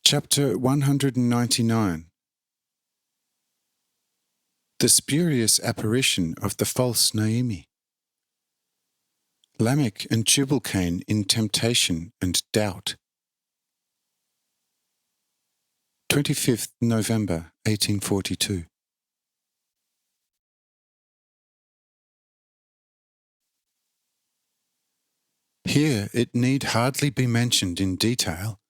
Chapter 199. The spurious apparition of the false Naomi. Lamech and Tubal-Cain in temptation and doubt. 25th November 1842. Here it need hardly be mentioned in detail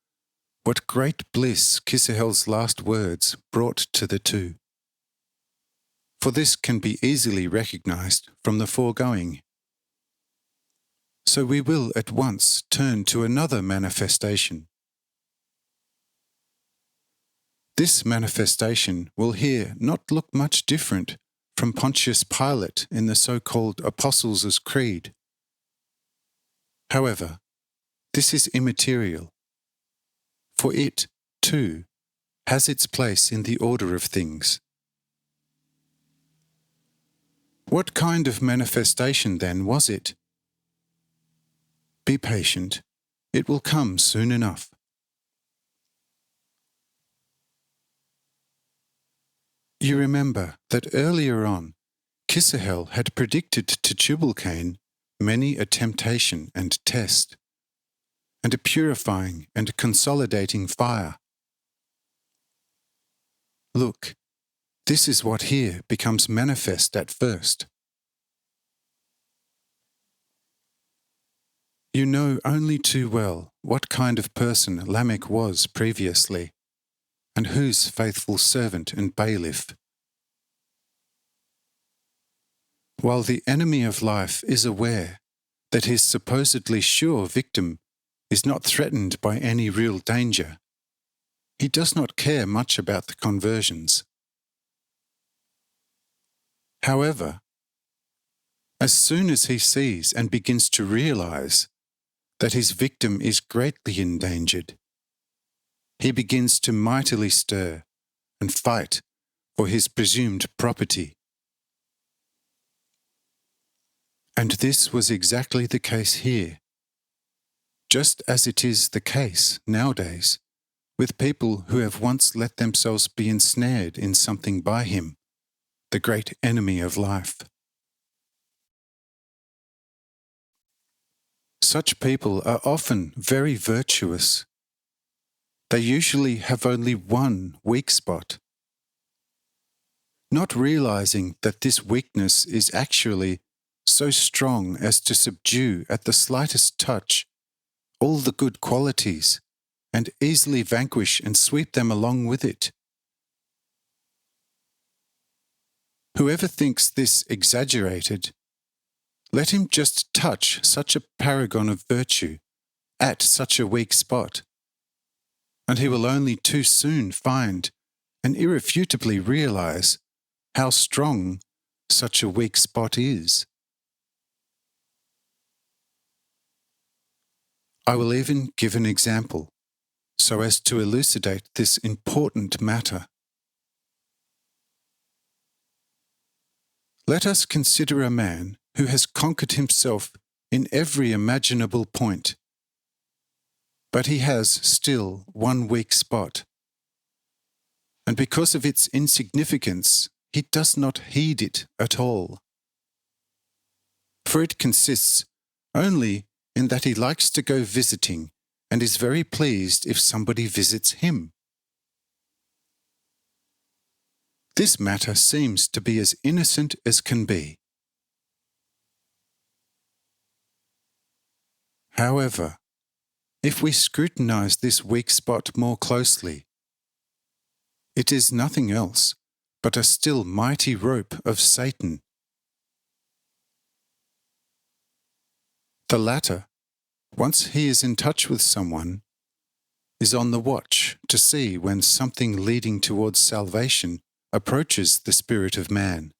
what great bliss Kisahel's last words brought to the two. For this can be easily recognized from the foregoing. So we will at once turn to another manifestation. This manifestation will here not look much different from Pontius Pilate in the so-called Apostles' Creed. However, this is immaterial, for it, too, has its place in the order of things. What kind of manifestation, then, was it? Be patient, it will come soon enough. You remember that earlier on, Kisahel had predicted to Tubal-Cain many a temptation and test, and a purifying and consolidating fire. Look, this is what here becomes manifest at first. You know only too well what kind of person Lamech was previously, and whose faithful servant and bailiff. While the enemy of life is aware that his supposedly sure victim is not threatened by any real danger, he does not care much about the conversions. However, as soon as he sees and begins to realize that his victim is greatly endangered, he begins to mightily stir and fight for his presumed property. And this was exactly the case here, just as it is the case nowadays with people who have once let themselves be ensnared in something by him, the great enemy of life. Such people are often very virtuous. They usually have only one weak spot. Not realizing that this weakness is actually so strong as to subdue at the slightest touch all the good qualities and easily vanquish and sweep them along with it. Whoever thinks this exaggerated, let him just touch such a paragon of virtue at such a weak spot, and he will only too soon find and irrefutably realize how strong such a weak spot is. I will even give an example, so as to elucidate this important matter. Let us consider a man who has conquered himself in every imaginable point, but he has still one weak spot, and because of its insignificance, he does not heed it at all. For it consists only in that he likes to go visiting and is very pleased if somebody visits him. This matter seems to be as innocent as can be. However, if we scrutinize this weak spot more closely, it is nothing else but a still mighty rope of Satan. The latter, once he is in touch with someone, is on the watch to see when something leading towards salvation approaches the spirit of man.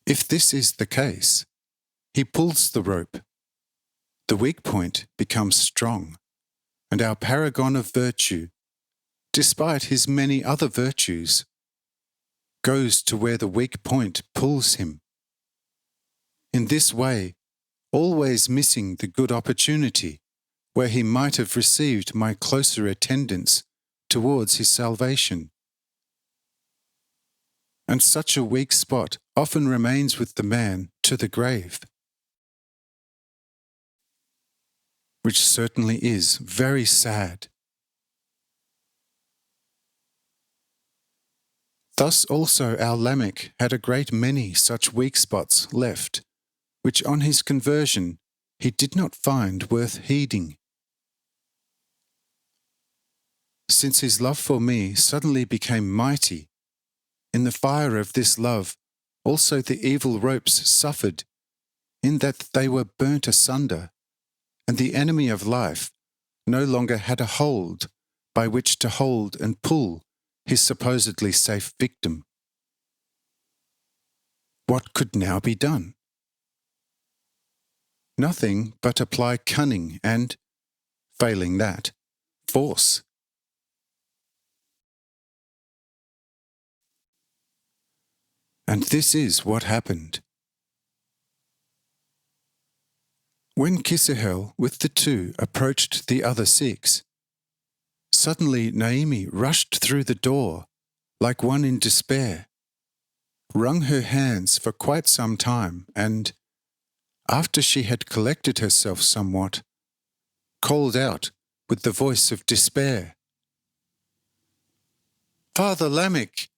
If this is the case, he pulls the rope, the weak point becomes strong, and our paragon of virtue, despite his many other virtues, goes to where the weak point pulls him. In this way, always missing the good opportunity where he might have received my closer attendance towards his salvation. And such a weak spot often remains with the man to the grave, which certainly is very sad. Thus also our Lamech had a great many such weak spots left, which on his conversion he did not find worth heeding. Since his love for me suddenly became mighty, in the fire of this love also the evil ropes suffered, in that they were burnt asunder, and the enemy of life no longer had a hold by which to hold and pull his supposedly safe victim. What could now be done? Nothing but apply cunning and, failing that, force. And this is what happened. When Kisahel with the two approached the other 6, suddenly Naomi rushed through the door, like one in despair, wrung her hands for quite some time, and, after she had collected herself somewhat, called out with the voice of despair, "Father Lamech,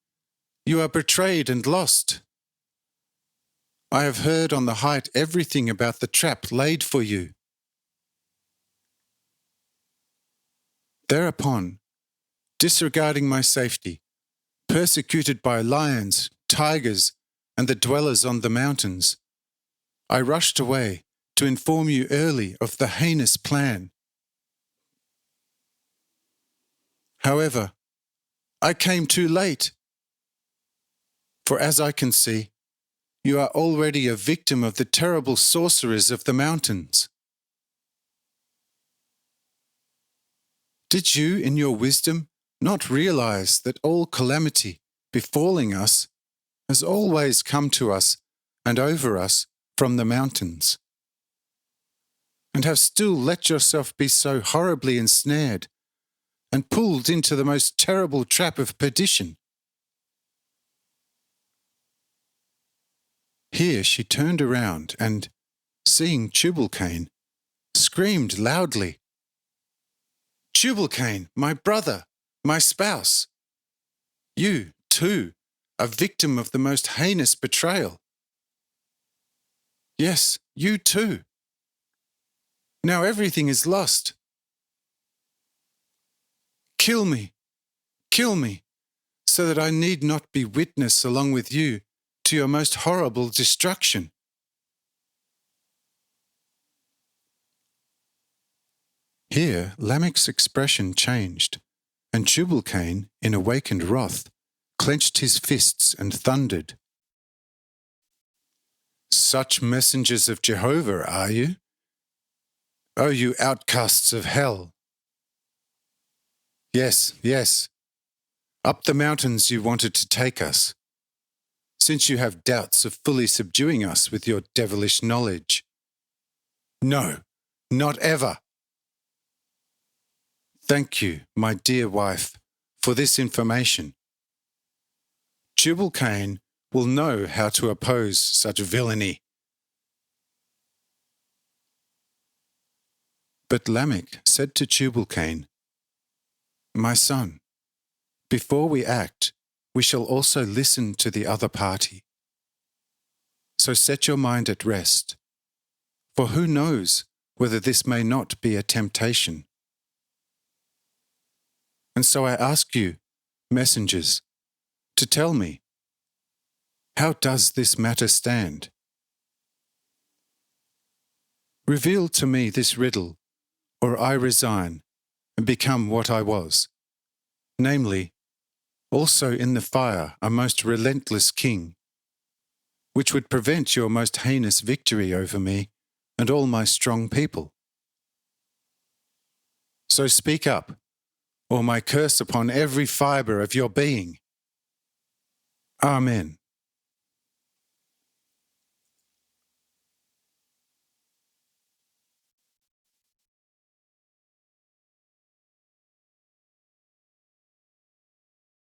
you are betrayed and lost. I have heard on the height everything about the trap laid for you." Thereupon, disregarding my safety, persecuted by lions, tigers, and the dwellers on the mountains, I rushed away to inform you early of the heinous plan. However, I came too late, for as I can see, you are already a victim of the terrible sorcerers of the mountains. Did you, in your wisdom, not realize that all calamity befalling us has always come to us and over us from the mountains, and have still let yourself be so horribly ensnared and pulled into the most terrible trap of perdition? Here she turned around and, seeing Tubal-Cain, screamed loudly, "Tubal-Cain, my brother, my spouse! You, too, a victim of the most heinous betrayal. Yes, you too. Now everything is lost. Kill me, so that I need not be witness along with you to your most horrible destruction." Here Lamech's expression changed, and Tubal-Cain, in awakened wrath, clenched his fists and thundered, "Such messengers of Jehovah are you? O you outcasts of hell! Yes, yes, up the mountains you wanted to take us, since you have doubts of fully subduing us with your devilish knowledge. No, not ever. Thank you, my dear wife, for this information. Tubal-Cain will know how to oppose such villainy." But Lamech said to Tubal-Cain, "My son, before we act, we shall also listen to the other party. So set your mind at rest, for who knows whether this may not be a temptation. And so I ask you, messengers, to tell me, how does this matter stand? Reveal to me this riddle, or I resign and become what I was, namely, also in the fire a most relentless king, which would prevent your most heinous victory over me and all my strong people. So speak up, or my curse upon every fibre of your being. Amen."